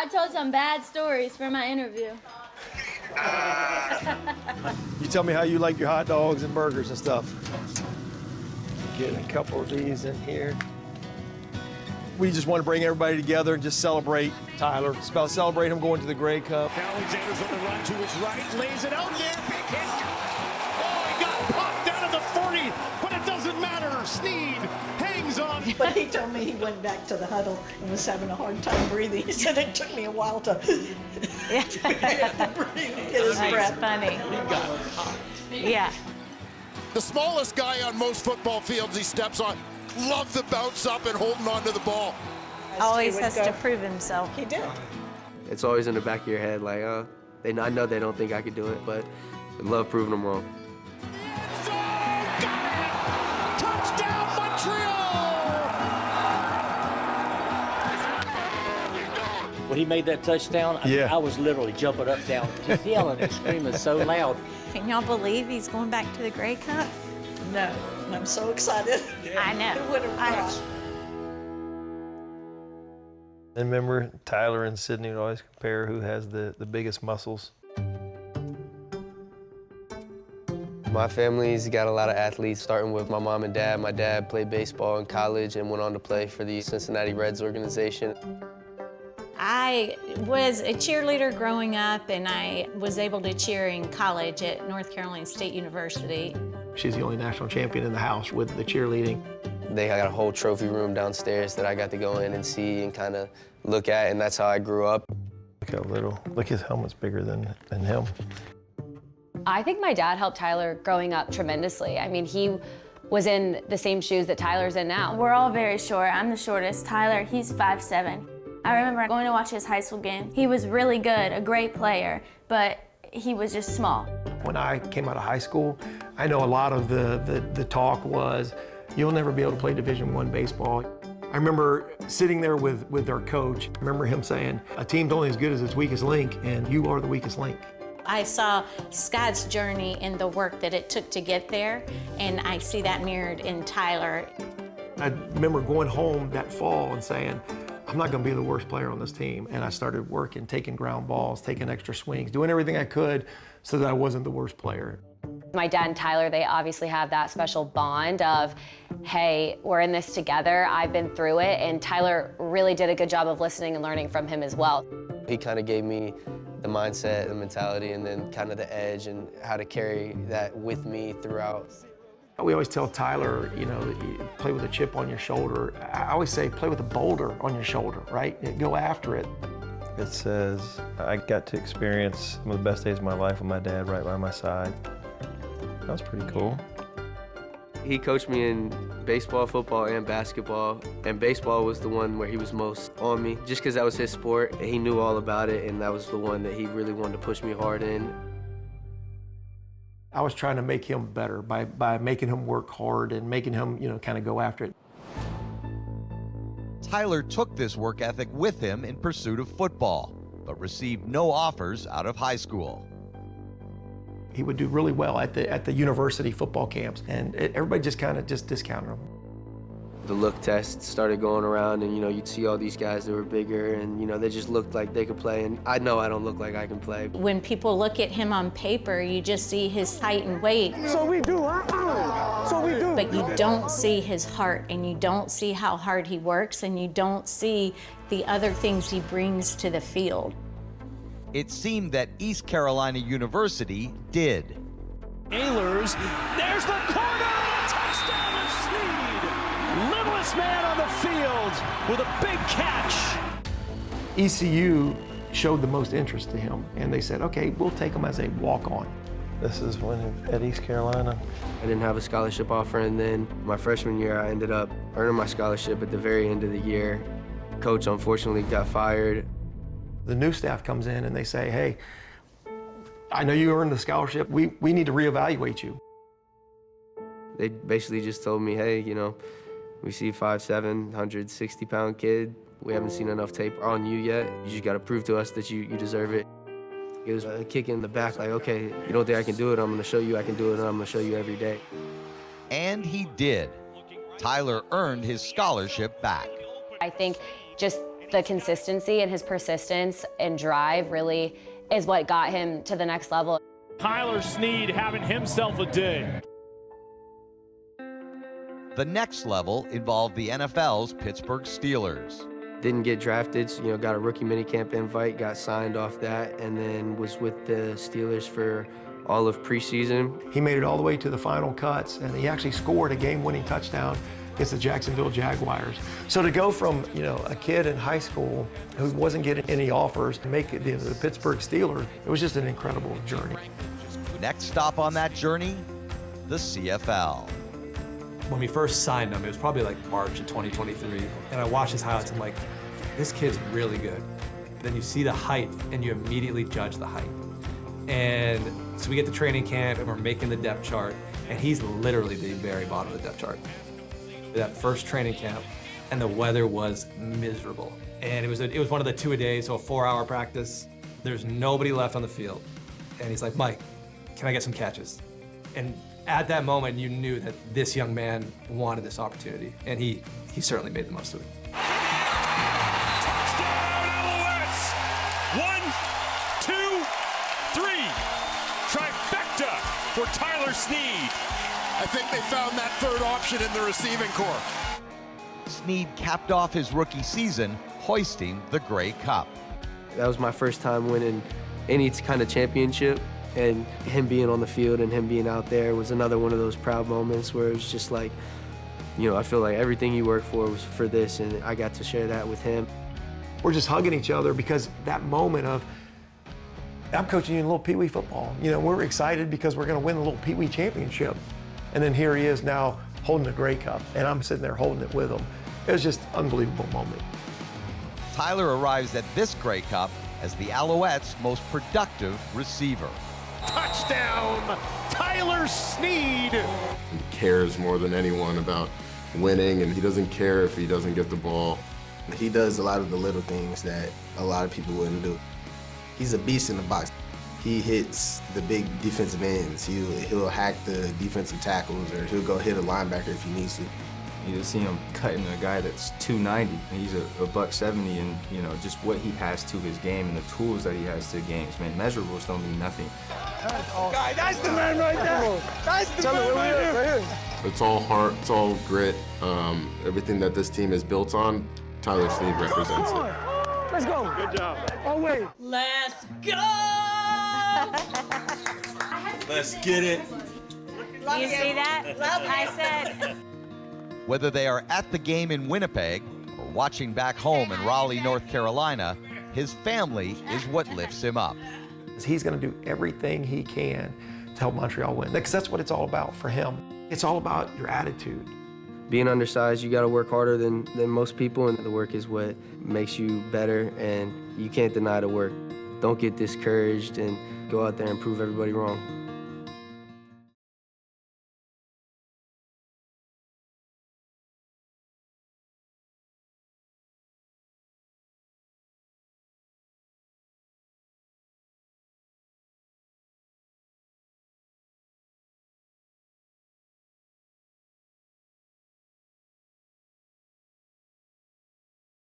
I told some bad stories for my interview. You tell me how you like your hot dogs and burgers and stuff. Getting a couple of these in here. We just want to bring everybody together and just celebrate Tyler. It's about celebrating him going to the Grey Cup. Alexander's on the run to his right, lays it out there, big hit. Oh, he got popped out of the 40, but it doesn't matter. Snead hangs on. But he told me he went back to the huddle and was having a hard time breathing. He said it took me a while to breathe, get his breath. Funny. He got hot. Yeah. The smallest guy on most football fields he steps on. Love the bounce up and holding on to the ball. Always has to prove himself. He did. It's always in the back of your head, like, I know they don't think I could do it, but I love proving them wrong. So got it! Touchdown, Montreal! When he made that touchdown, I was literally jumping up, down, just yelling and screaming so loud. Can y'all believe he's going back to the Grey Cup? No, I'm so excited. I know. Who would have thought? And remember, Tyler and Sydney would always compare who has the biggest muscles. My family's got a lot of athletes, starting with my mom and dad. My dad played baseball in college and went on to play for the Cincinnati Reds organization. I was a cheerleader growing up, and I was able to cheer in college at North Carolina State University. She's the only national champion in the house with the cheerleading. They got a whole trophy room downstairs that I got to go in and see and kind of look at, and that's how I grew up. Look how little. Look, his helmet's bigger than him. I think my dad helped Tyler growing up tremendously. I mean, he was in the same shoes that Tyler's in now. We're all very short. I'm the shortest. Tyler, he's 5'7". I remember going to watch his high school game. He was really good, a great player, but he was just small. When I came out of high school, I know a lot of the talk was, you'll never be able to play Division I baseball. I remember sitting there with our coach. I remember him saying, a team's only as good as its weakest link, and you are the weakest link. I saw Scott's journey and the work that it took to get there, and I see that mirrored in Tyler. I remember going home that fall and saying, I'm not gonna be the worst player on this team. And I started working, taking ground balls, taking extra swings, doing everything I could so that I wasn't the worst player. My dad and Tyler, they obviously have that special bond of, hey, we're in this together, I've been through it, and Tyler really did a good job of listening and learning from him as well. He kind of gave me the mindset, the mentality, and then kind of the edge and how to carry that with me throughout. We always tell Tyler, you know, you play with a chip on your shoulder. I always say, play with a boulder on your shoulder, right? Go after it. It says, I got to experience some of the best days of my life with my dad right by my side. That was pretty cool. He coached me in baseball, football, and basketball. And baseball was the one where he was most on me, just because that was his sport. He knew all about it, and that was the one that he really wanted to push me hard in. I was trying to make him better by making him work hard and making him, you know, kind of go after it. Tyler took this work ethic with him in pursuit of football, but received no offers out of high school. He would do really well at the university football camps, and everybody just kind of discounted him. The look test started going around, and, you know, you'd see all these guys that were bigger, and, you know, they just looked like they could play, and I know I don't look like I can play. When people look at him on paper, you just see his height and weight. So we do, So we do. But you don't see his heart, and you don't see how hard he works, and you don't see the other things he brings to the field. It seemed that East Carolina University did. Ehlers, there's the corner, and a touchdown to Snead. Littlest man on the field with a big catch. ECU showed the most interest to him, and they said, okay, we'll take him as a walk-on. This is when at East Carolina. I didn't have a scholarship offer, and then my freshman year, I ended up earning my scholarship at the very end of the year. Coach, unfortunately, got fired. The new staff comes in and they say, hey, I know you earned the scholarship. We need to reevaluate you. They basically just told me, hey, you know, we see 5'7", 160-pound kid. We haven't seen enough tape on you yet. You just got to prove to us that you deserve it. It was a kick in the back, like, okay, you don't think I can do it? I'm going to show you I can do it, and I'm going to show you every day. And he did. Tyler earned his scholarship back. I think just The consistency and his persistence and drive really is what got him to the next level. Tyler Snead having himself a day. The next level involved the NFL's Pittsburgh Steelers. Didn't get drafted, so, got a rookie minicamp invite, got signed off that, and then was with the Steelers for all of preseason. He made it all the way to the final cuts, and he actually scored a game-winning touchdown against the Jacksonville Jaguars. So to go from, a kid in high school who wasn't getting any offers to make it into the Pittsburgh Steelers, it was just an incredible journey. Next stop on that journey, the CFL. When we first signed him, it was probably like March of 2023, and I watched his highlights, I'm like, this kid's really good. Then you see the height, and you immediately judge the height. And so we get to training camp, and we're making the depth chart, and he's literally the very bottom of the depth chart. That first training camp, and the weather was miserable. And it was one of the 2-a-days, so a 4-hour practice. There's nobody left on the field. And he's like, Mike, can I get some catches? And at that moment, you knew that this young man wanted this opportunity, and he certainly made the most of it. Touchdown, Alouettes! 1, 2, 3. Trifecta for Tyler Snead. I think they found that third option in the receiving corps. Snead capped off his rookie season hoisting the Grey Cup. That was my first time winning any kind of championship, and him being on the field and him being out there was another one of those proud moments where it was just like, I feel like everything he worked for was for this, and I got to share that with him. We're just hugging each other because that moment of, I'm coaching you in little Pee Wee football. We're excited because we're going to win the little Pee Wee championship. And then here he is now holding the Grey Cup, and I'm sitting there holding it with him. It was just an unbelievable moment. Tyler arrives at this Grey Cup as the Alouettes' most productive receiver. Touchdown, Tyler Snead. He cares more than anyone about winning, and he doesn't care if he doesn't get the ball. He does a lot of the little things that a lot of people wouldn't do. He's a beast in the box. He hits the big defensive ends. He'll hack the defensive tackles, or he'll go hit a linebacker if he needs to. You just see him cutting a guy that's 290. He's a $170, and just what he has to his game and the tools that he has to games. Man, measurables don't mean nothing. That's the man right there. That's the man right there. It's all heart, it's all grit. Everything that this team is built on, Tyler Snead represents it. Let's go. Good job. Oh, wait. Let's go! Let's get it. You see that? I said. Whether they are at the game in Winnipeg or watching back home in Raleigh, North Carolina, his family is what lifts him up. He's going to do everything he can to help Montreal win, because that's what it's all about for him. It's all about your attitude. Being undersized, you got to work harder than most people, and the work is what makes you better, and you can't deny the work. Don't get discouraged, and go out there and prove everybody wrong.